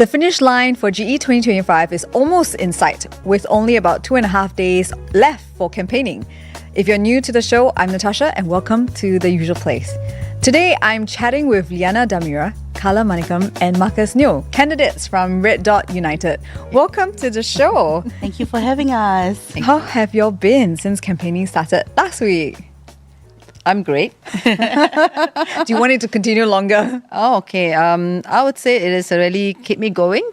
The finish line for GE2025 is almost in sight, with only about 2.5 days left for campaigning. If you're new to the show, I'm Natasha, and welcome to The Usual Place. Today, I'm chatting with Liyana Dhamirah, Manickam and Marcus Neo, candidates from Red Dot United. Welcome to the show. Thank you for having us. How have you all been since campaigning started last week? I'm great. Do you want it to continue longer? Oh, okay. I would say it has really kept me going.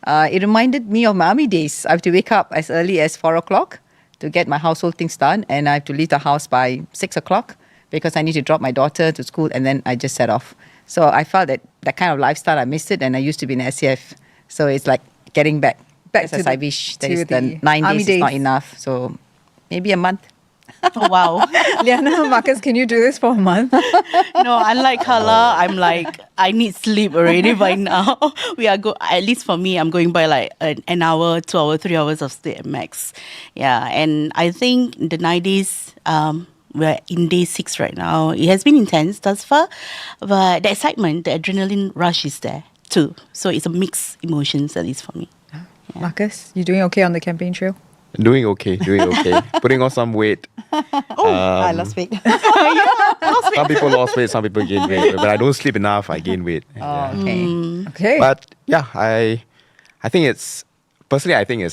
It reminded me of my army days. I have to wake up as early as 4 o'clock to get my household things done, and I have to leave the house by 6 o'clock because I need to drop my daughter to school, and then I just set off. So I felt that kind of lifestyle, I missed it, and I used to be in SCF. So it's like getting back to I wish that is the 9 days is not enough. So maybe a month. Oh, wow. Liana, Marcus, can you do this for a month? No, unlike Carla, I'm like, I need sleep already by now. At least for me, I'm going by like an hour, 2 hours, 3 hours of sleep at max. Yeah, and I think the 9 days, we're in day 6 right now. It has been intense thus far, but the excitement, the adrenaline rush is there too. So it's a mixed emotions, at least for me. Yeah. Marcus, you doing okay on the campaign trail? Doing okay. Putting on some weight. I lost weight. Some people lost weight, some people gain weight. But I don't sleep enough, I gain weight. Okay. But yeah, I think it's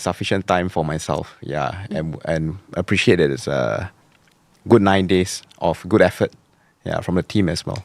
sufficient time for myself. Yeah, and appreciate it. It's a good 9 days of good effort. Yeah, from the team as well.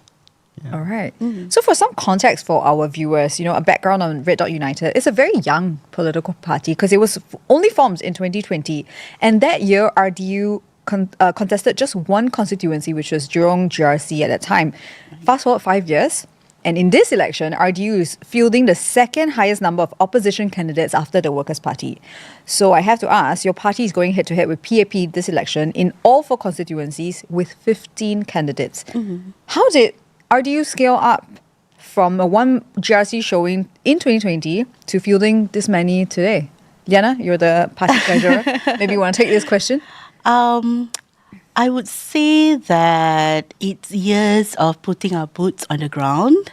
Yeah. All right. So for some context for our viewers, a background on Red Dot United, it's a very young political party because it was only formed in 2020. And that year, RDU contested just one constituency, which was Jurong GRC at that time. Fast forward 5 years, and in this election, RDU is fielding the second highest number of opposition candidates after the Workers' Party. So I have to ask, your party is going head-to-head with PAP this election in all 4 constituencies with 15 candidates. How did RDU scale up from a one GRC showing in 2020 to fielding this many today? Liana, you're the party treasurer. Maybe you want to take this question? I would say that it's years of putting our boots on the ground.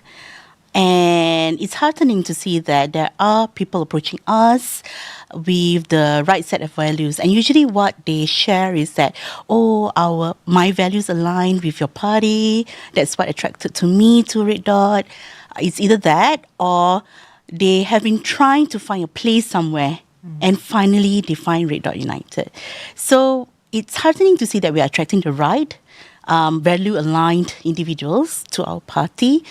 And it's heartening to see that there are people approaching us with the right set of values. And usually what they share is that, my values align with your party. That's what attracted to me to Red Dot. It's either that or they have been trying to find a place somewhere and finally they find Red Dot United. So it's heartening to see that we are attracting the right value-aligned individuals to our party.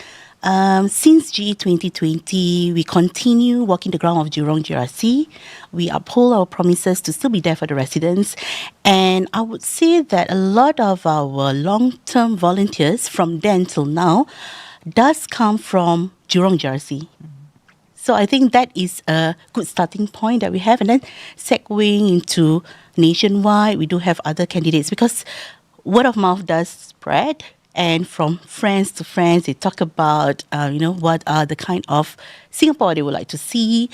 Since GE 2020, we continue walking the ground of Jurong GRC. We uphold our promises to still be there for the residents. And I would say that a lot of our long-term volunteers from then till now does come from Jurong GRC. So I think that is a good starting point that we have. And then segueing into nationwide, we do have other candidates because word of mouth does spread. And from friends to friends, they talk about, what are the kind of Singapore they would like to see.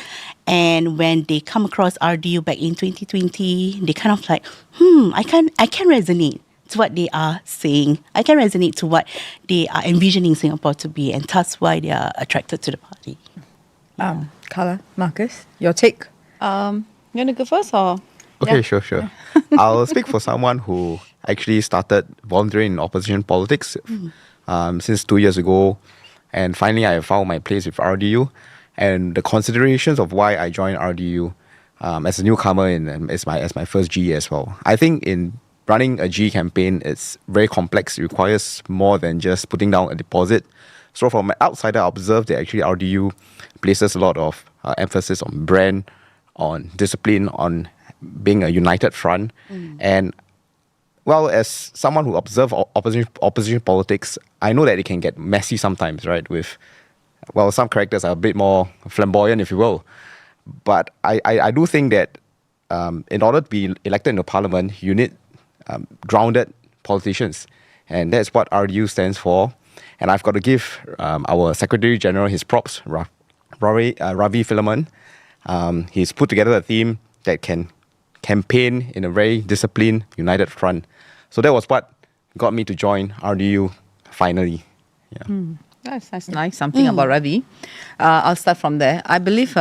And when they come across RDU back in 2020, they kind of like, I can resonate to what they are saying. I can resonate to what they are envisioning Singapore to be. And that's why they are attracted to the party. Carla, Marcus, your take? You want to go first or? Okay, Yeah. sure. I'll speak for someone who actually started volunteering in opposition politics since 2 years ago. And finally, I found my place with RDU. And the considerations of why I joined RDU as a newcomer as my first GE as well. I think in running a GE campaign, it's very complex. It requires more than just putting down a deposit. So from an outsider, I observed that actually RDU places a lot of emphasis on brand, on discipline, on being a united front. And well, as someone who observes opposition politics, I know that it can get messy sometimes, right? Some characters are a bit more flamboyant, if you will. But I do think that in order to be elected into parliament, you need grounded politicians. And that's what RDU stands for. And I've got to give our Secretary General his props, Ravi Philemon. He's put together a team that can campaign in a very disciplined, united front. So that was what got me to join RDU finally. Yeah. That's nice. Something about Ravi. I'll start from there. I believe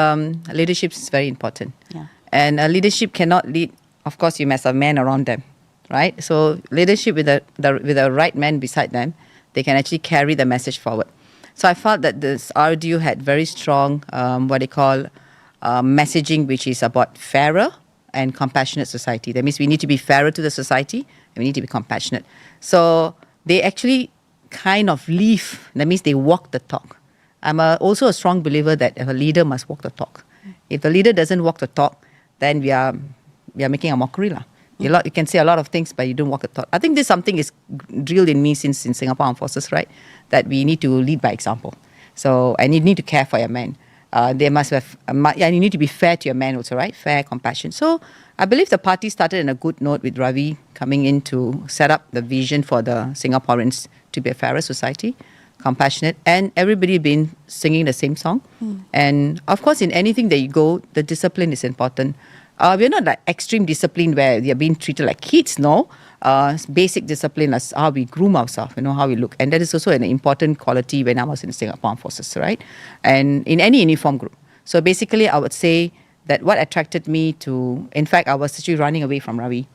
leadership is very important. Yeah. And leadership cannot lead. Of course, you must have men around them, right? So leadership with the right man beside them, they can actually carry the message forward. So I felt that this RDU had very strong, what they call messaging, which is about fairer and compassionate society. That means we need to be fairer to the society and we need to be compassionate. So they actually kind of live. That means they walk the talk. I'm also a strong believer that a leader must walk the talk. If the leader doesn't walk the talk, then we are making a mockery. You can say a lot of things, but you don't walk the talk. I think this something is drilled in me since in Singapore Armed Forces, right? That we need to lead by example. So, and you need to care for your men. They must have, and you need to be fair to your men also, right? Fair, compassion. So, I believe the party started on a good note with Ravi coming in to set up the vision for the Singaporeans to be a fairer society, compassionate, and everybody been singing the same song. And of course, in anything that you go, the discipline is important. We're not like extreme discipline where we are being treated like kids, no. Basic discipline is how we groom ourselves, how we look. And that is also an important quality when I was in the Singapore Armed Forces, right? And in any uniform group. So basically, I would say that what attracted me to, in fact, I was actually running away from Ravi.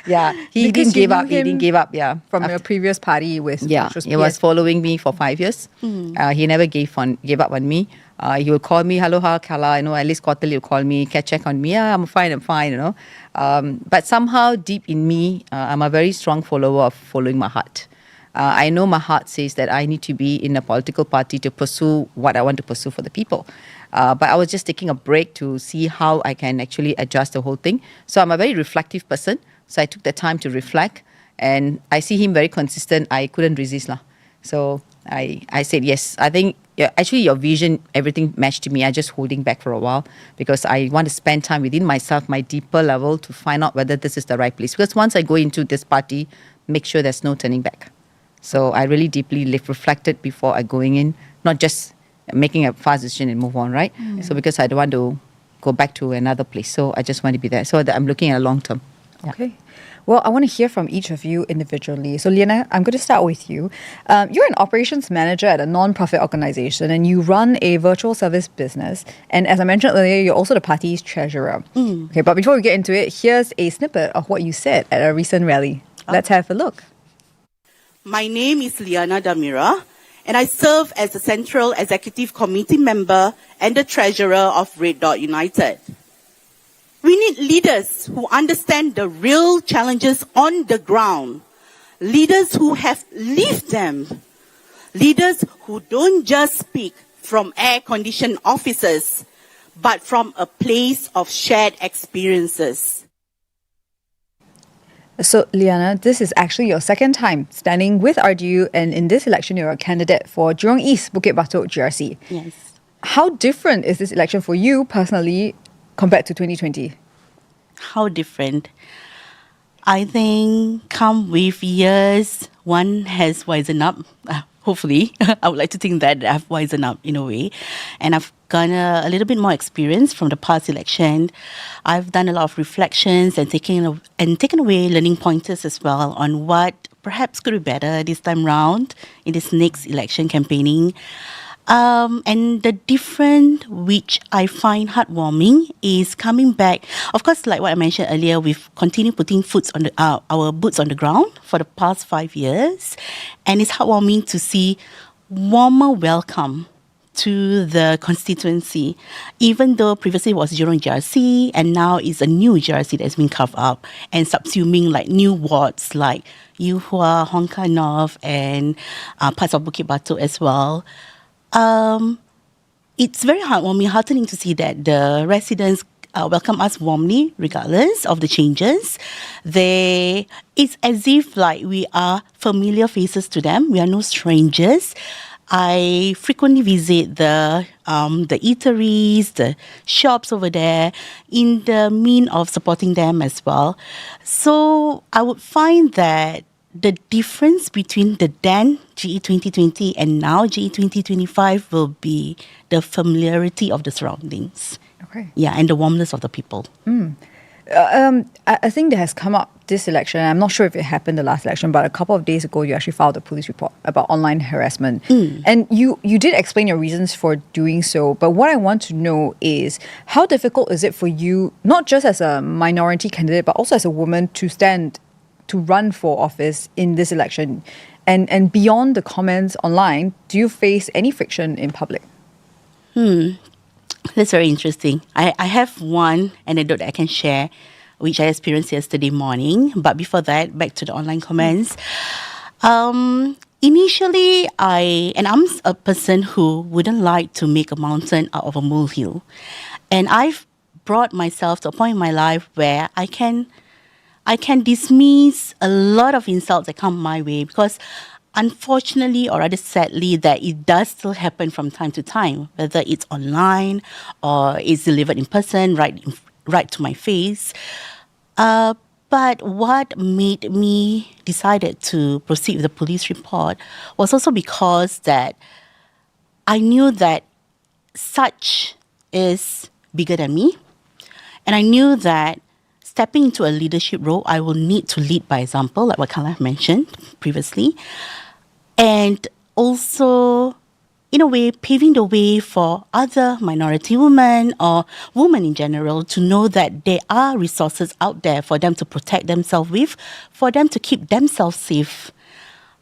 Yeah, he Because didn't give you up. knew He didn't him give up. Yeah, From your previous party with yeah, which was he was PS. following me for 5 years. He never gave up on me. He would call me, hello, how, Kala, at least quarterly he'll call me, check on me. Yeah, I'm fine, But somehow deep in me, I'm a very strong follower of following my heart. I know my heart says that I need to be in a political party to pursue what I want to pursue for the people. But I was just taking a break to see how I can actually adjust the whole thing. So I'm a very reflective person. So I took the time to reflect. And I see him very consistent. I couldn't resist. So I said yes. I think actually your vision, everything matched to me. I just holding back for a while because I want to spend time within myself, my deeper level, to find out whether this is the right place. Because once I go into this party, make sure there's no turning back. So I really deeply reflected before I going in, not just making a fast decision and move on, right? So because I don't want to go back to another place. So I just want to be there. So I'm looking at a long term. Yeah. Okay. Well, I want to hear from each of you individually. So, Liyana, I'm going to start with you. You're an operations manager at a non-profit organization and you run a virtual service business. And as I mentioned earlier, you're also the party's treasurer. Okay, but before we get into it, here's a snippet of what you said at a recent rally. Let's have a look. My name is Liyana Dhamirah, and I serve as the Central Executive Committee member and the treasurer of Red Dot United. We need leaders who understand the real challenges on the ground, leaders who have lived them, leaders who don't just speak from air-conditioned offices, but from a place of shared experiences. So, Liyana, this is actually your second time standing with RDU, and in this election, you're a candidate for Jurong East, Bukit Batok, GRC. Yes. How different is this election for you personally compared to 2020? How different? I think come with years, one has wisened up. Hopefully, I would like to think that I've wisened up in a way. And I've gotten a little bit more experience from the past election. I've done a lot of reflections and taken away learning pointers as well on what perhaps could be better this time round in this next election campaigning. And the different which I find heartwarming is coming back. Of course, like what I mentioned earlier, we've continued putting our boots on the ground for the past 5 years. And it's heartwarming to see warmer welcome to the constituency, even though previously it was Jurong GRC and now it's a new GRC that's been carved up and subsuming like new wards like Yew Hua, Hong Kong North and parts of Bukit Batok as well. It's very heartening to see that the residents welcome us warmly regardless of the changes. It's as if like we are familiar faces to them. We are no strangers. I frequently visit the eateries, the shops over there in the mean of supporting them as well. So I would find that the difference between the then GE2020 and now GE2025 will be the familiarity of the surroundings. Okay. Yeah, and the warmness of the people. I think that has come up this election. I'm not sure if it happened the last election, but a couple of days ago, you actually filed a police report about online harassment. And you did explain your reasons for doing so. But what I want to know is how difficult is it for you, not just as a minority candidate, but also as a woman to run for office in this election? And beyond the comments online, do you face any friction in public? That's very interesting. I have one anecdote that I can share, which I experienced yesterday morning. But before that, back to the online comments. Initially, I'm a person who wouldn't like to make a mountain out of a molehill. And I've brought myself to a point in my life where I can dismiss a lot of insults that come my way, because unfortunately, or rather sadly, that it does still happen from time to time, whether it's online or it's delivered in person, right to my face. But what made me decided to proceed with the police report was also because that I knew that such is bigger than me, and I knew that stepping into a leadership role, I will need to lead by example, like what Kala mentioned previously. And also, in a way, paving the way for other minority women or women in general to know that there are resources out there for them to protect themselves with, for them to keep themselves safe.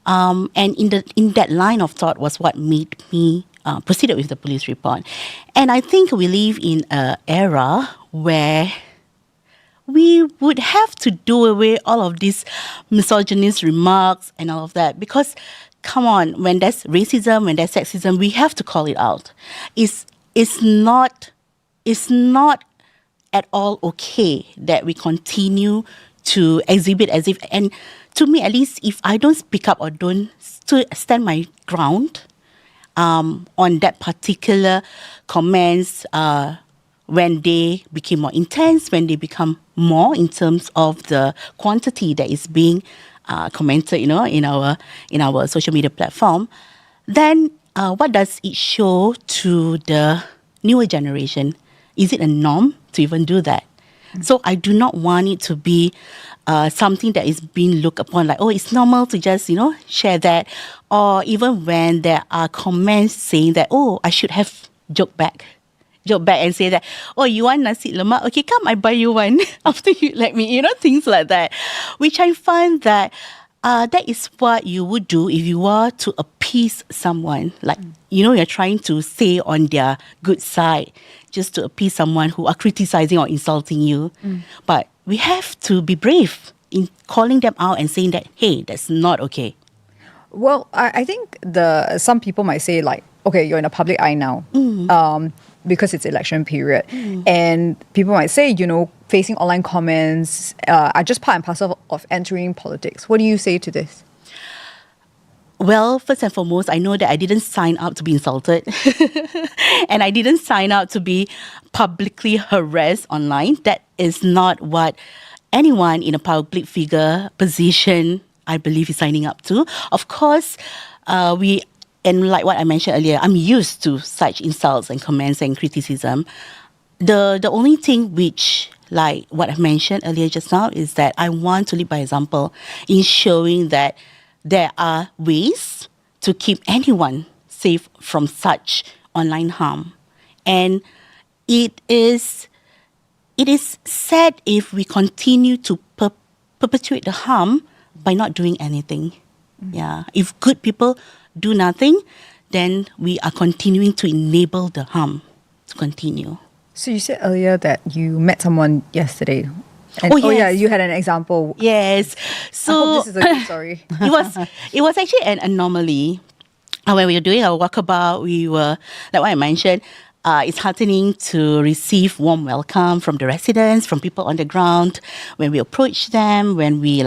And in that line of thought was what made me proceeded with the police report. And I think we live in an era where we would have to do away all of these misogynist remarks and all of that, because come on, when there's racism, when there's sexism, we have to call it out. It's not at all okay that we continue to exhibit as if, and to me at least, if I don't speak up or don't stand my ground on that particular comments, when they became more intense, when they become more in terms of the quantity that is being commented, in our social media platform, then what does it show to the newer generation? Is it a norm to even do that? So I do not want it to be something that is being looked upon like, oh, it's normal to just, share that. Or even when there are comments saying that, oh, I should have joked back and say that, oh, you want nasi lemak? Okay, come, I buy you one after you like me, things like that. Which I find that that is what you would do if you were to appease someone. Like, you're trying to stay on their good side just to appease someone who are criticizing or insulting you. But we have to be brave in calling them out and saying that, hey, that's not okay. Well, I think some people might say like, okay, you're in a public eye now. Because it's election period. And people might say, facing online comments are just part and parcel of entering politics. What do you say to this? Well, first and foremost, I know that I didn't sign up to be insulted. And I didn't sign up to be publicly harassed online. That is not what anyone in a public figure position, I believe, is signing up to. Of course, and like what I mentioned earlier, I'm used to such insults and comments and criticism. The only thing which, like what I mentioned earlier just now, is that I want to lead by example in showing that there are ways to keep anyone safe from such online harm. And it is sad if we continue to perpetuate the harm by not doing anything. Yeah, if good people do nothing, then we are continuing to enable the harm to continue. So you said earlier that you met someone yesterday. And, yes. You had an example. Yes. So I hope this is a good story. it was actually an anomaly. When we were doing our walkabout, we were, like what I mentioned, it's heartening to receive warm welcome from the residents, from people on the ground. When we approach them, when we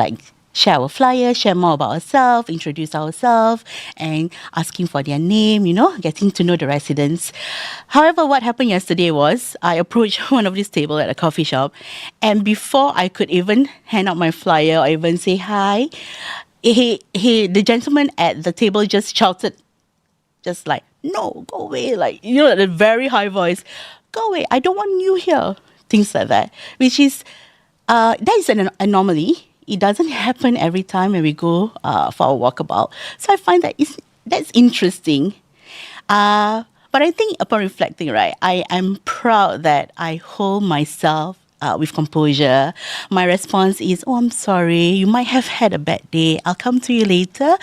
share our flyer, share more about ourselves, introduce ourselves, and asking for their name, getting to know the residents. However, what happened yesterday was I approached one of these tables at a coffee shop, and before I could even hand out my flyer or even say hi, the gentleman at the table just shouted, just like, no, go away, at a very high voice, go away, I don't want you here, things like that, which is That is an anomaly. It doesn't happen every time when we go for our walkabout. So I find that's interesting. But I think upon reflecting, right, I'm proud that I hold myself with composure. My response is, oh, I'm sorry, you might have had a bad day. I'll come to you later.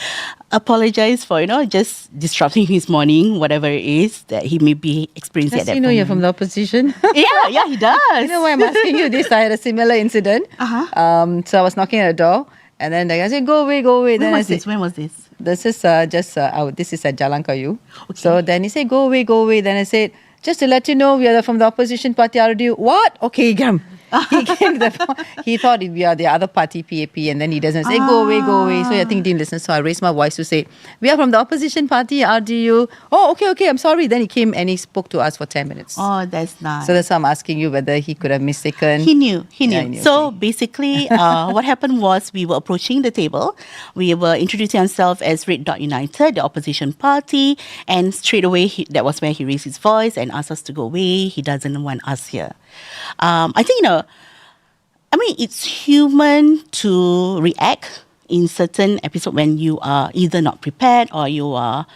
Apologize for, just disrupting his morning, whatever it is that he may be experiencing at Does that he know you're moment. from the opposition? Yeah, he does. You know why I'm asking you this? I had a similar incident. So I was knocking at the door, and then the guy said, "Go away, go away." When Then was I this? said, When was this? "This is this is at Jalan Kayu." Okay. So then he said, "Go away, go away." Then I said, "Just to let you know, we are from the opposition party. RDU." What? Okay, come. He came he thought we are the other party, PAP, and then he doesn't say, "Go away, go away." So I think he didn't listen. So I raised my voice to say, "We are from the opposition party, RDU." Oh, okay, I'm sorry. Then he came and he spoke to us for 10 minutes. Oh, that's nice. So that's why I'm asking you whether he could have mistaken. He knew. Yeah, he knew, So okay. basically, what happened was we were approaching the table. We were introducing ourselves as Red Dot United, the opposition party, and straight away that was where he raised his voice and asked us to go away. He doesn't want us here. I think it's human to react in certain episodes when you are either not prepared or you're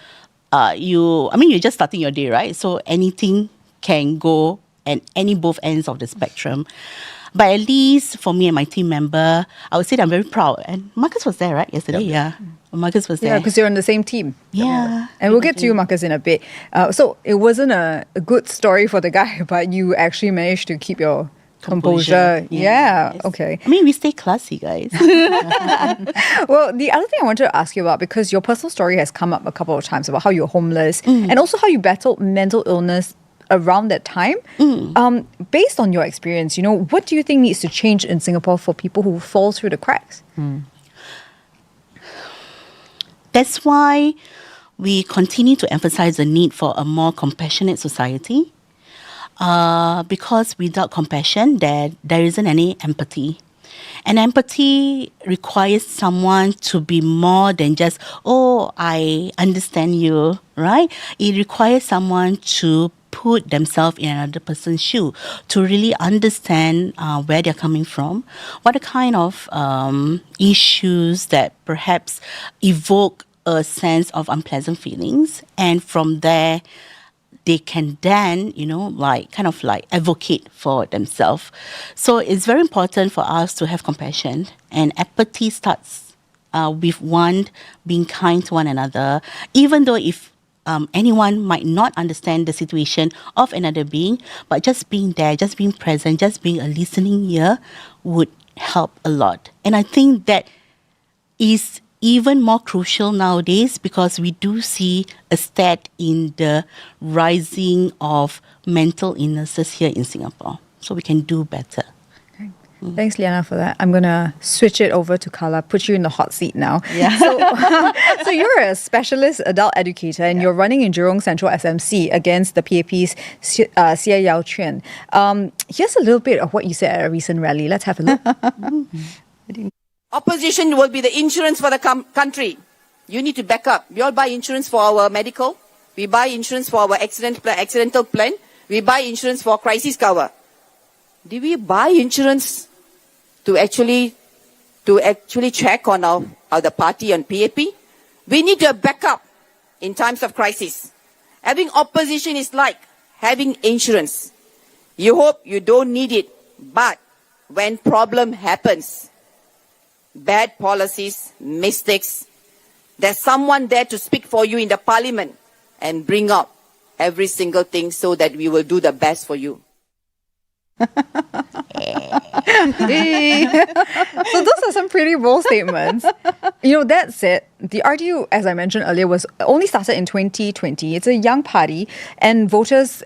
just starting your day, right? So anything can go at both ends of the spectrum. But at least for me and my team member, I would say that I'm very proud. And Marcus was there, right, yesterday? Yep. Yeah. Marcus was there. Yeah, because you're on the same team. Yeah. And we'll get to you, Marcus, in a bit. So it wasn't a good story for the guy, but you actually managed to keep your composure. Yeah. Yes. Okay. I mean, we stay classy, guys. Well, the other thing I wanted to ask you about, because your personal story has come up a couple of times about how you're homeless and also how you battled mental illness around that time. Based on your experience, what do you think needs to change in Singapore for people who fall through the cracks? That's why we continue to emphasize the need for a more compassionate society. Because without compassion, there isn't any empathy. And empathy requires someone to be more than just, oh, I understand you, right? It requires someone to put themselves in another person's shoe, to really understand where they're coming from, what are kind of issues that perhaps evoke a sense of unpleasant feelings. And from there, they can then, advocate for themselves. So it's very important for us to have compassion, and empathy starts with one being kind to one another, even though if anyone might not understand the situation of another being, but just being there, just being present, just being a listening ear would help a lot. And I think that is even more crucial nowadays because we do see a stat in the rising of mental illnesses here in Singapore. So we can do better. Thanks, Liyana, for that. I'm going to switch it over to Carla, put you in the hot seat now. Yeah. So you're a specialist adult educator and you're running in Jurong Central SMC against the PAP's Xie Yao Chuan. Here's a little bit of what you said at a recent rally. Let's have a look. Opposition will be the insurance for the country. You need to back up. We all buy insurance for our medical. We buy insurance for our accidental plan. We buy insurance for crisis cover. Do we buy insurance to actually check on the party and PAP? We need to back up in times of crisis. Having opposition is like having insurance. You hope you don't need it, but when problem happens, bad policies, mistakes, there's someone there to speak for you in the parliament and bring up every single thing so that we will do the best for you. So those are some pretty bold statements. That said, the RDU, as I mentioned earlier, was only started in 2020. It's a young party and voters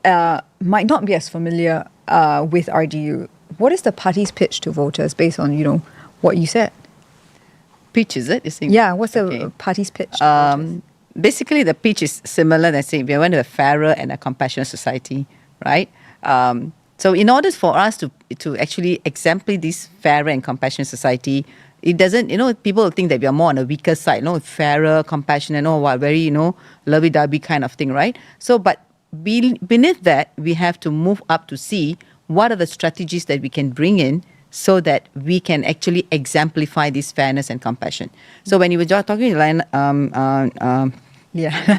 might not be as familiar with RDU. What is the party's pitch to voters based on, what you said? Pitch, is it? Yeah, what's the party's pitch? Basically, the pitch is similar. Let's say we want a fairer and a compassionate society, right? So in order for us to actually exemplify this fairer and compassionate society, it doesn't, people think that we are more on the weaker side, fairer, compassionate, very, lovey-dovey kind of thing, right? So, but beneath that, we have to move up to see what are the strategies that we can bring in so that we can actually exemplify this fairness and compassion. So when you were talking to Yeah.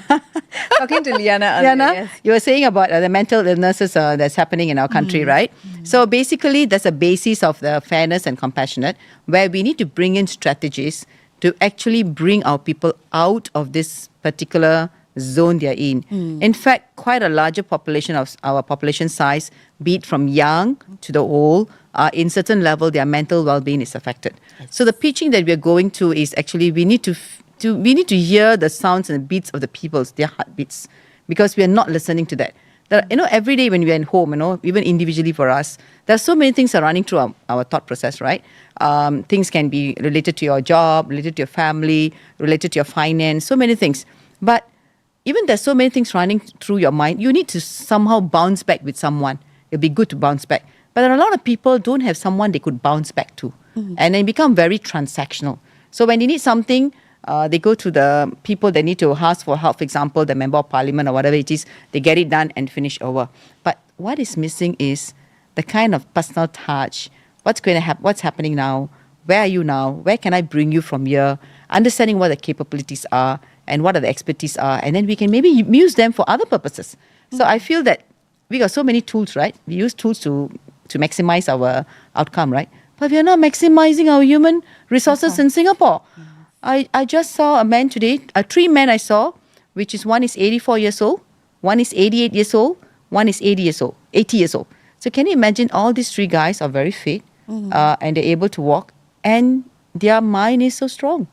Talking to Liyana earlier, Liyana, yes. you were saying about the mental illnesses that's happening in our country, right? So basically, that's a basis of the fairness and compassionate, where we need to bring in strategies to actually bring our people out of this particular zone they're in. In fact, quite a larger population of our population size, be it from young to the old, in certain level, their mental well-being is affected. So the pitching that we're going to is actually we need to hear the sounds and the beats of the people's, their heartbeats, because we are not listening to that. Every day when we are in home, even individually for us, there are so many things are running through our thought process, right? Things can be related to your job, related to your family, related to your finance, so many things. But even there's so many things running through your mind, you need to somehow bounce back with someone. It'll be good to bounce back. But there are a lot of people don't have someone they could bounce back to. And they become very transactional. So when they need something, they go to the people they need to ask for help, for example, the member of parliament or whatever it is, they get it done and finish over. But what is missing is the kind of personal touch. What's going to happen? What's happening now? Where are you now? Where can I bring you from here? Understanding what the capabilities are and what are the expertise are. And then we can maybe use them for other purposes. So I feel that we got so many tools, right? We use tools to maximize our outcome, right? But we are not maximizing our human resources in Singapore. I just saw a man today, 3 men I saw, which is one is 84 years old, one is 88 years old, one is 80 years old. So can you imagine all these 3 guys are very fit and they're able to walk and their mind is so strong.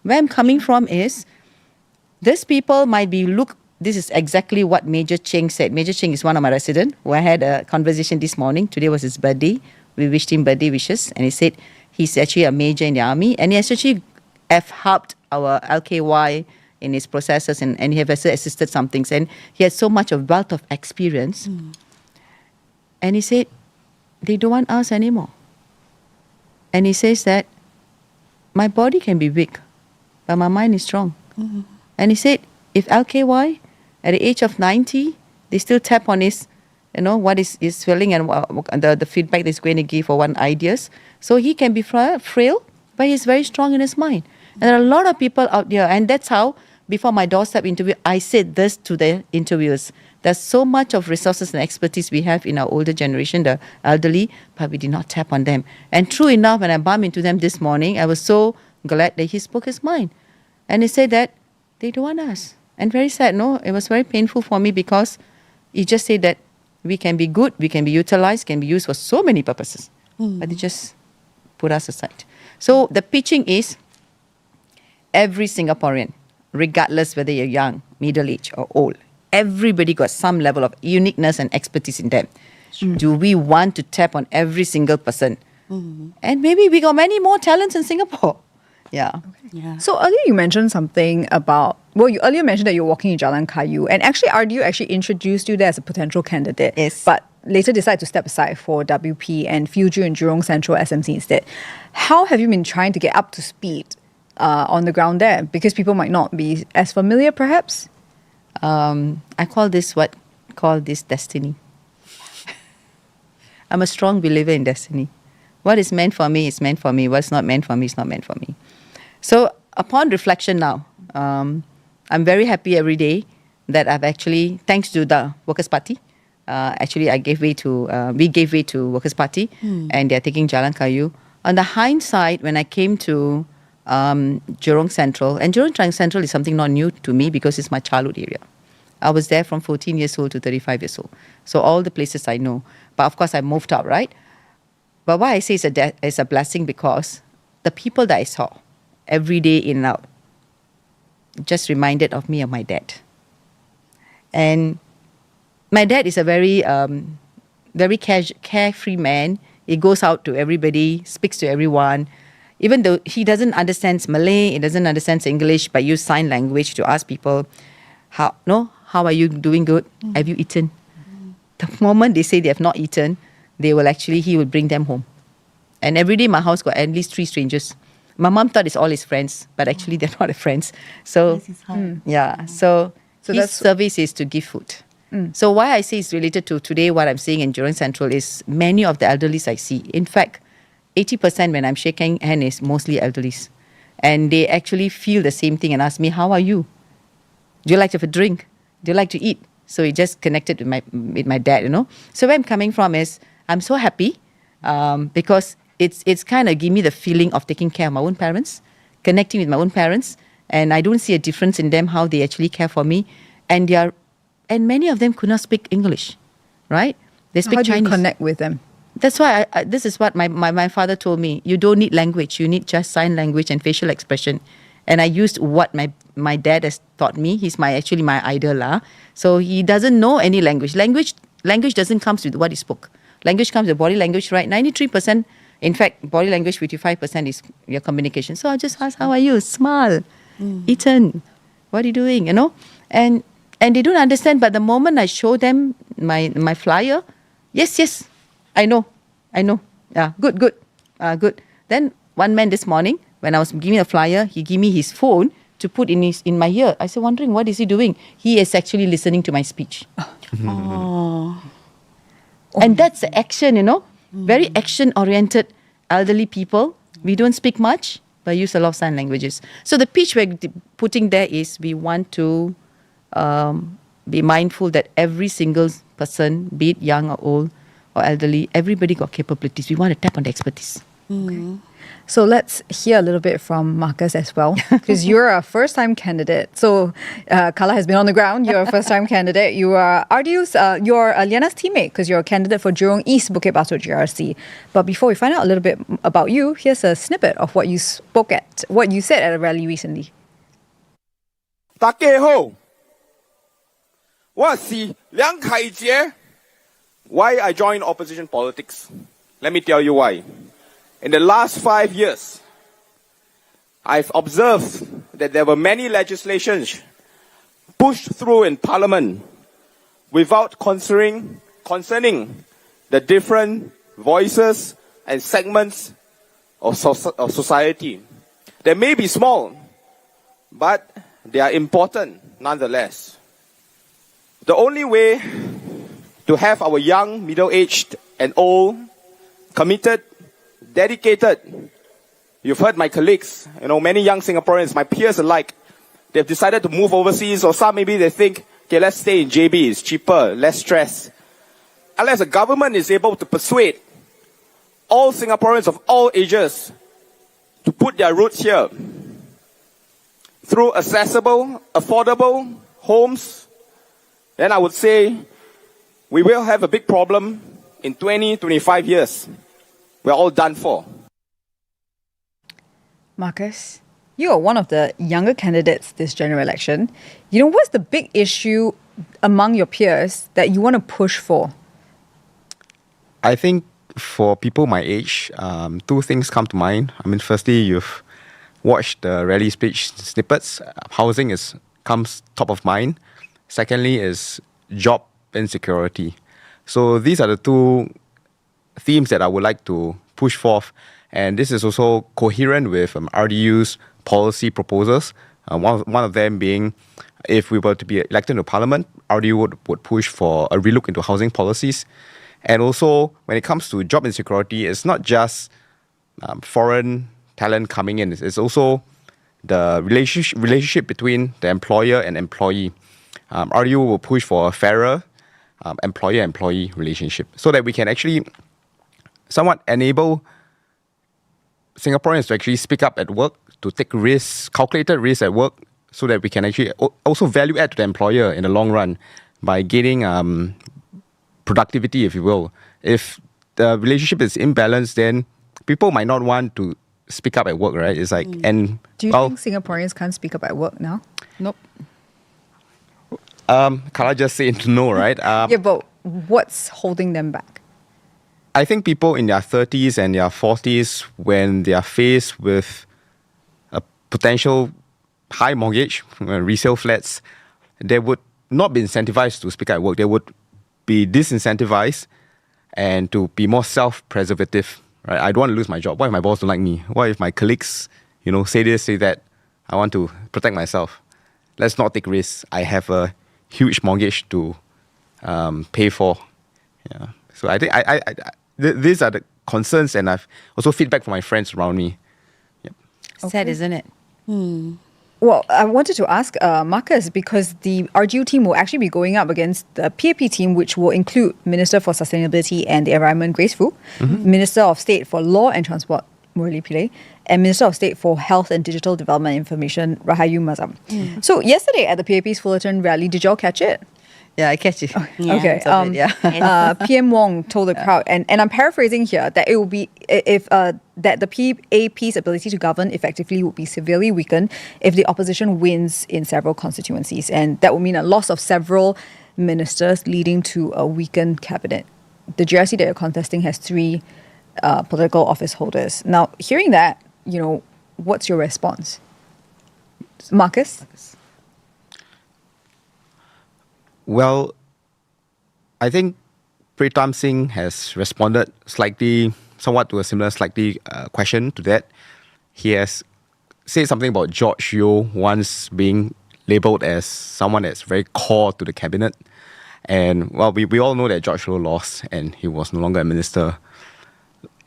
Where I'm coming from is, these people might be, this is exactly what Major Cheng said. Major Cheng is one of my residents who I had a conversation this morning. Today was his birthday. We wished him birthday wishes. And he said he's actually a major in the army. And he has actually helped our LKY in his processes and he has assisted some things. And he has so much of wealth of experience. And he said, they don't want us anymore. And he says that my body can be weak, but my mind is strong. And he said, if LKY, at the age of 90, they still tap on his, what is his feeling and the feedback that he's going to give for one ideas. So he can be frail, but he's very strong in his mind. And there are a lot of people out there. And that's how, before my doorstep interview, I said this to the interviewers. There's so much of resources and expertise we have in our older generation, the elderly, but we did not tap on them. And true enough, when I bumped into them this morning, I was so glad that he spoke his mind. And he said that they don't want us. And very sad, no? It was very painful for me because he just said that we can be good, we can be utilized, can be used for so many purposes. But they just put us aside. So the pitching is every Singaporean, regardless whether you're young, middle-aged or old, everybody got some level of uniqueness and expertise in them. Do we want to tap on every single person? And maybe we got many more talents in Singapore. Yeah. So earlier you mentioned something about, you earlier mentioned that you're walking in Jalan Kayu, and actually RDU actually introduced you there as a potential candidate. Yes. But later decided to step aside for WP and filled you in Jurong Central SMC instead. How have you been trying to get up to speed on the ground there? Because people might not be as familiar, perhaps? I call this destiny. I'm a strong believer in destiny. What is meant for me is meant for me. What's not meant for me is not meant for me. So upon reflection now, I'm very happy every day that I've actually, thanks to the Workers' Party, we gave way to Workers' Party and they're taking Jalan Kayu. On the hindsight, when I came to Jurong Central, and Jurong Central is something not new to me because it's my childhood area. I was there from 14 years old to 35 years old. So all the places I know. But of course, I moved out, right? But why I say it's a blessing because the people that I saw every day in and out just reminded of me of my dad. And my dad is a very, very carefree man. He goes out to everybody, speaks to everyone. Even though he doesn't understand Malay, he doesn't understand English, but use sign language to ask people, how are you doing good? Have you eaten? The moment they say they have not eaten, he will bring them home. And every day my house got at least 3 strangers. My mom thought it's all his friends, but actually they're not friends. So, so his service is to give food. So why I say it's related to today, what I'm seeing in Jurong Central is many of the elderly I see. In fact, 80% when I'm shaking hand is mostly elderlies. And they actually feel the same thing and ask me, how are you? Do you like to have a drink? Do you like to eat? So it just connected with my dad, So where I'm coming from is, I'm so happy because it's kind of give me the feeling of taking care of my own parents, connecting with my own parents, and I don't see a difference in them, how they actually care for me. And many of them could not speak English, right? They speak How do you Chinese. connect with them? That's why this is what my father told me. You don't need language. You need just sign language and facial expression. And I used what my dad has taught me. He's actually my idol. So he doesn't know any language. Language doesn't come with what he spoke. Language comes with body language, right? 93%, in fact, body language, 55% is your communication. So I just ask, how are you? Smile. Ethan, what are you doing? And they don't understand. But the moment I show them my flyer, yes, I know. Yeah, good. Then one man this morning, when I was giving a flyer, he gave me his phone to put in my ear. I said, wondering, what is he doing? He is actually listening to my speech. Oh. And that's the action, very action-oriented elderly people. We don't speak much, but use a lot of sign languages. So the pitch we're putting there is we want to be mindful that every single person, be it young or old or elderly, everybody got capabilities. We want to tap on the expertise. Okay. So let's hear a little bit from Marcus as well, because you're a first-time candidate. So Kala has been on the ground. You're a first-time candidate. You are RDU's, you're Liyana's teammate because you're a candidate for Jurong East Bukit Batok GRC. But before we find out a little bit about you, here's a snippet of what you said at a rally recently. 大家好，我是梁凯杰。Why I joined opposition politics? Let me tell you why. In the last 5 years, I've observed that there were many legislations pushed through in Parliament without concerning the different voices and segments of society. They may be small, but they are important nonetheless. The only way to have our young, middle-aged, and old committed, dedicated. You've heard my colleagues, many young Singaporeans, my peers alike, they've decided to move overseas, or some maybe they think, okay, let's stay in JB, it's cheaper, less stress. Unless the government is able to persuade all Singaporeans of all ages to put their roots here through accessible, affordable homes, then I would say we will have a big problem in 20, 25 years. We're all done for. Marcus, you are one of the younger candidates this general election. What's the big issue among your peers that you want to push for? I think for people my age, two things come to mind. Firstly, you've watched the rally speech snippets. Housing comes top of mind. Secondly is job insecurity. So these are the two themes that I would like to push forth, and this is also coherent with RDU's policy proposals. One of them being, if we were to be elected to Parliament, RDU would push for a relook into housing policies. And also, when it comes to job insecurity, it's not just foreign talent coming in, it's also the relationship between the employer and employee. RDU will push for a fairer employer-employee relationship so that we can actually somewhat enable Singaporeans to actually speak up at work, to take risks, calculated risks at work, so that we can actually also value add to the employer in the long run by gaining productivity, if you will. If the relationship is imbalanced, then people might not want to speak up at work, right? It's like, and do you think Singaporeans can't speak up at work now? Nope. Kala just said no, right? Yeah, but what's holding them back? I think people in their 30s and their 40s, when they are faced with a potential high mortgage, resale flats, they would not be incentivized to speak at work. They would be disincentivized and to be more self-preservative. Right? I don't want to lose my job. What if my boss don't like me? What if my colleagues, say this, say that? I want to protect myself. Let's not take risks. I have a huge mortgage to pay for. Yeah. So I think these are the concerns, and I've also feedback from my friends around me. Sad, isn't it? Well, I wanted to ask Marcus, because the RGU team will actually be going up against the PAP team, which will include Minister for Sustainability and the Environment, Grace Fu, Minister of State for Law and Transport, Murali Pillai, and Minister of State for Health and Digital Development and Information, Rahayu Mazam. So yesterday at the PAP's Fullerton rally, did you all catch it? Yeah, I catch it. Okay. PM Wong told the crowd, and I'm paraphrasing here, that it will be that the PAP's ability to govern effectively would be severely weakened if the opposition wins in several constituencies, and that would mean a loss of several ministers, leading to a weakened cabinet. The GRC that you're contesting has 3 political office holders. Now, hearing that, what's your response, Marcus? Well, I think Pritam Singh has responded somewhat to a similar question to that. He has said something about George Yeo once being labelled as someone that's very core to the cabinet. And, well, we all know that George Yeo lost and he was no longer a minister.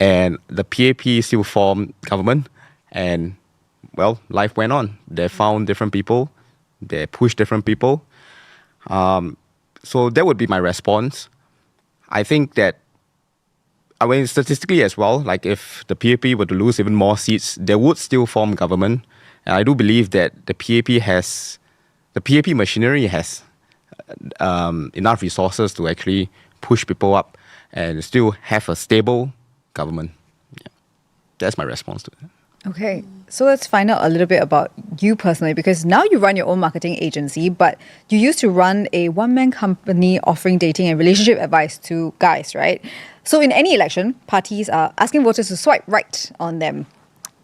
And the PAP still formed government, and, well, life went on. They found different people. They pushed different people. So that would be my response. I think that, statistically as well, like if the PAP were to lose even more seats, they would still form government. And I do believe that the PAP machinery has enough resources to actually push people up and still have a stable government. Yeah. That's my response to it. Okay, so let's find out a little bit about you personally, because now you run your own marketing agency, but you used to run a one-man company offering dating and relationship advice to guys, right? So in any election, parties are asking voters to swipe right on them.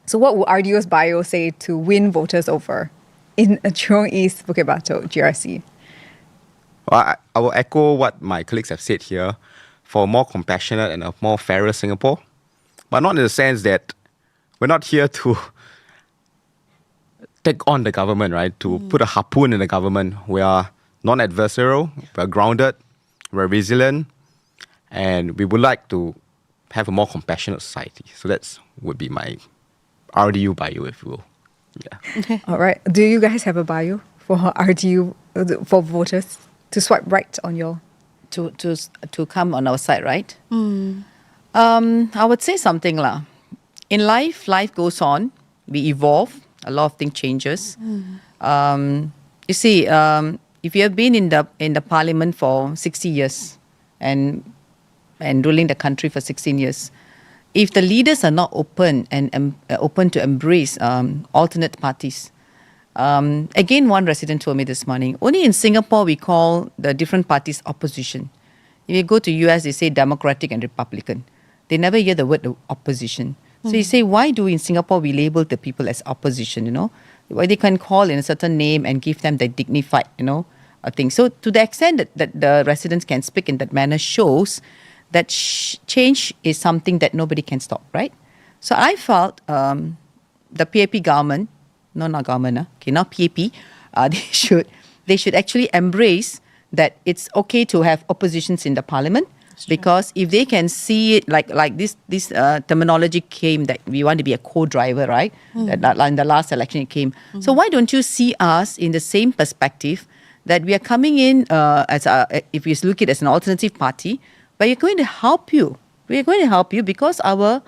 So what would RDO's bio say to win voters over in Jurong East, Bukit Batok, GRC? Well, I will echo what my colleagues have said here, for a more compassionate and a more fairer Singapore, but not in the sense that we're not here to take on the government, right? To put a harpoon in the government. We are non-adversarial, we're grounded, we're resilient, and we would like to have a more compassionate society. So that would be my RDU bio, if you will. Yeah. All right. Do you guys have a bio for RDU, for voters to swipe right on your... To come on our side, right? I would say something lah. In life goes on. We evolve. A lot of things changes. You see, if you have been in the parliament for 60 years and ruling the country for 16 years, if the leaders are not open and open to embrace alternate parties, again, one resident told me this morning, only in Singapore we call the different parties opposition. If you go to US, they say Democratic and Republican. They never hear the word opposition. So you say, why do in Singapore we label the people as opposition, Why they can call in a certain name and give them the dignified, thing. So to the extent that the residents can speak in that manner shows that change is something that nobody can stop, right? So I felt the PAP government, not government, not PAP, they should actually embrace that it's okay to have oppositions in the parliament. Because if they can see it like this terminology came that we want to be a co-driver, right? That in the last election it came. So why don't you see us in the same perspective that we are coming in if you look at it as an alternative party, but we're going to help you. We are going to help you because our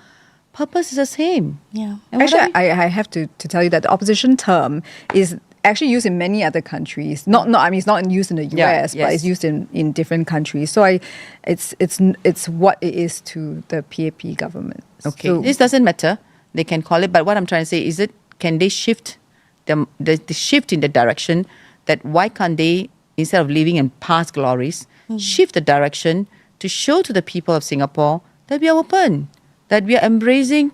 purpose is the same. Yeah. Actually, I have to tell you that the opposition term is actually used in many other countries. It's not used in the US, but it's used in different countries. So it's what it is to the PAP government. Okay, So, this doesn't matter. They can call it, but what I'm trying to say is can they shift the shift in the direction that why can't they, instead of living in past glories, shift the direction to show to the people of Singapore that we are open, that we are embracing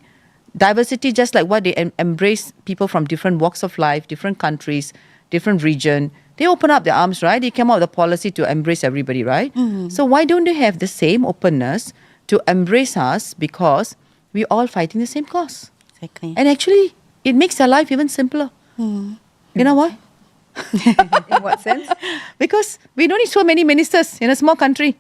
diversity, just like what they embrace people from different walks of life, different countries, different region. They open up their arms, right? They came out with a policy to embrace everybody, right? So why don't they have the same openness to embrace us, because we're all fighting the same cause? Exactly. And actually, it makes their life even simpler. You know why? in what sense? Because we don't need so many ministers in a small country,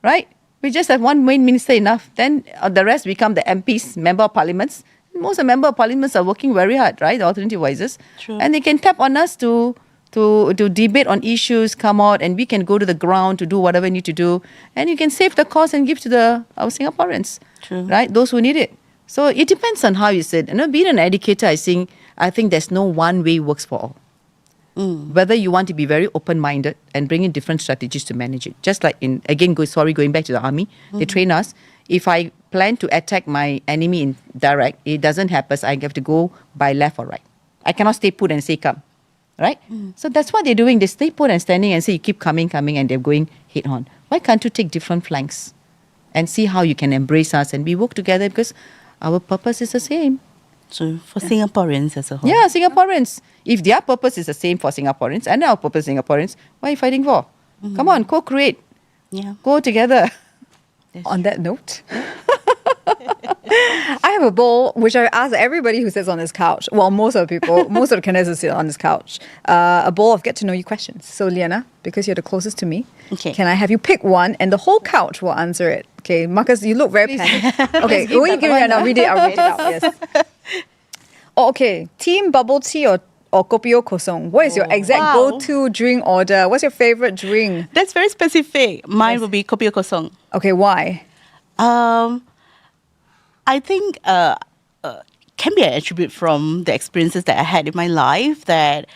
right? We just have one main minister enough. Then the rest become the MPs, member of parliaments. Most of the member of parliaments are working very hard, right? The alternative voices. True. And they can tap on us to debate on issues, come out, and we can go to the ground to do whatever we need to do. And you can save the cost and give to our Singaporeans, True. right? Those who need it. So it depends on how you sit. Being an educator, I think there's no one way works for all. Whether you want to be very open-minded and bring in different strategies to manage it. Just like going back to the army, they train us. If I plan to attack my enemy in direct, it doesn't happen. I have to go by left or right. I cannot stay put and say come, right? So that's what they're doing. They stay put and standing and say you keep coming, and they're going head on. Why can't you take different flanks and see how you can embrace us and we work together, because our purpose is the same. So for Singaporeans as a whole. Yeah, Singaporeans. If their purpose is the same for Singaporeans and our purpose is Singaporeans, what are you fighting for? Come on, co-create. Yeah. Go together. On that note, I have a bowl which I asked everybody who sits on this couch. Well, most of the candidates who sit on this couch. A bowl of get to know you questions. So, Liyana, because you're the closest to me, Okay. can I have you pick one and the whole couch will answer it? Okay, Marcus, you look very panicked. Okay, when you give me I'll read it out. Yes. Oh, okay, team bubble tea or kopi o kosong? What is your exact Wow. go-to drink order? What's your favorite drink? That's very specific. Mine will be kopi o kosong. Okay, why? I think can be an attribute from the experiences that I had in my life, that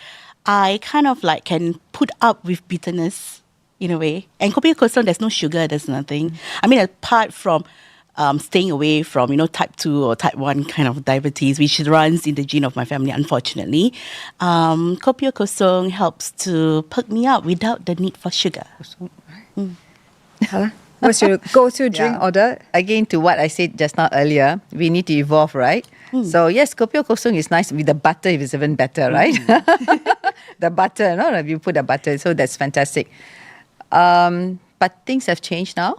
I kind of like can put up with bitterness in a way. And kopi o kosong, there's no sugar, there's nothing. I mean, apart from staying away from, type 2 or type 1 kind of diabetes, which runs in the gene of my family, unfortunately. Kopi o kosong helps to perk me up without the need for sugar. Hala? What's your go-to drink order? Again, to what I said just now earlier, we need to evolve, right? So yes, kopi o kosong is nice with the butter. If it's even better, right? The butter, no, you put the butter, so that's fantastic. But things have changed now.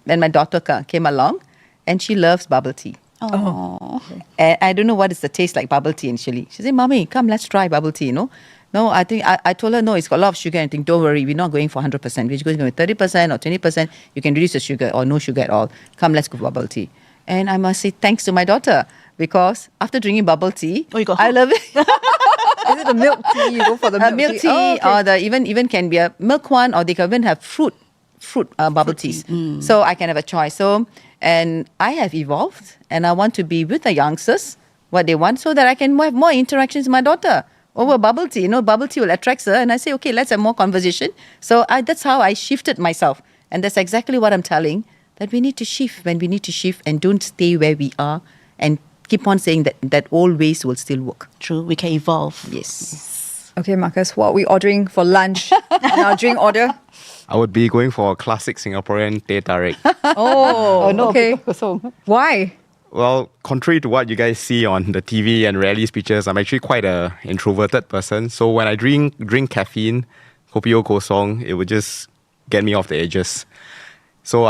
When my daughter came along, and she loves bubble tea. Oh. And I don't know what is the taste like bubble tea initially. She said, "Mommy, come, let's try bubble tea." No, I think I told her, no, it's got a lot of sugar. And I think, don't worry, we're not going for 100%. We're just going with 30% or 20%. You can reduce the sugar or no sugar at all. Come, let's go for bubble tea. And I must say thanks to my daughter, because after drinking bubble tea, you got I hooked. love it. Is it the milk tea? You go for the Milk tea, Oh, okay. or the even can be a milk one, or they can even have fruit bubble teas. So I can have a choice. So, and I have evolved, and I want to be with the youngsters, what they want, so that I can have more interactions with my daughter over bubble tea. Bubble tea will attract her, and I say, okay, let's have more conversation. So that's how I shifted myself, and that's exactly what I'm telling, that we need to shift when we need to shift, and don't stay where we are, and keep on saying that old ways will still work. True, we can evolve. Yes. Okay, Marcus, what are we ordering for lunch on our drink order? I would be going for a classic Singaporean teh tarik. Oh, no, okay. Why? Well, contrary to what you guys see on the TV and rally speeches, I'm actually quite a introverted person. So when I drink caffeine, kopi o kosong, it would just get me off the edges. So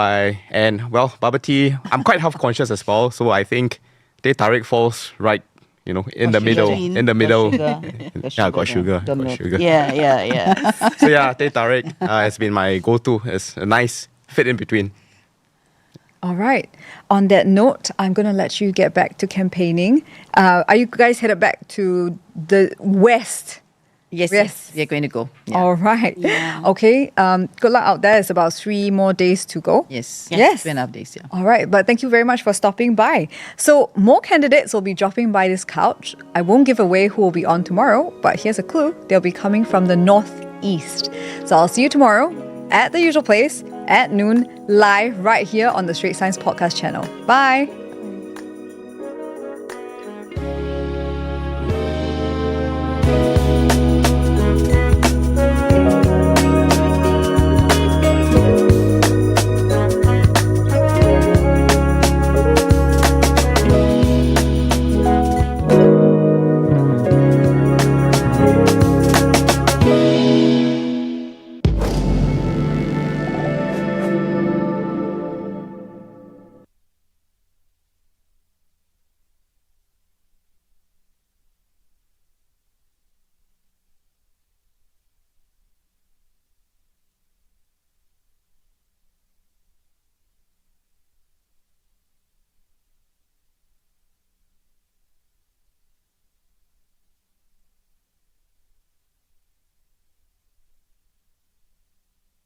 bubble tea, I'm quite health conscious as well. So I think teh tarik falls right, in the middle. In the middle. Yeah, got sugar. Yeah. So yeah, teh tarik has been my go-to. It's a nice fit in between. All right. On that note, I'm going to let you get back to campaigning. Are you guys headed back to the west? Yes, we're going to go. Yeah. All right. Yeah. Okay. Good luck out there. It's about 3 more days to go. Yes. Yes. 3.5 days, yeah. All right. But thank you very much for stopping by. So more candidates will be dropping by this couch. I won't give away who will be on tomorrow, but here's a clue. They'll be coming from the northeast. So I'll see you tomorrow at the usual place at noon, live right here on the Straits Times podcast channel. Bye.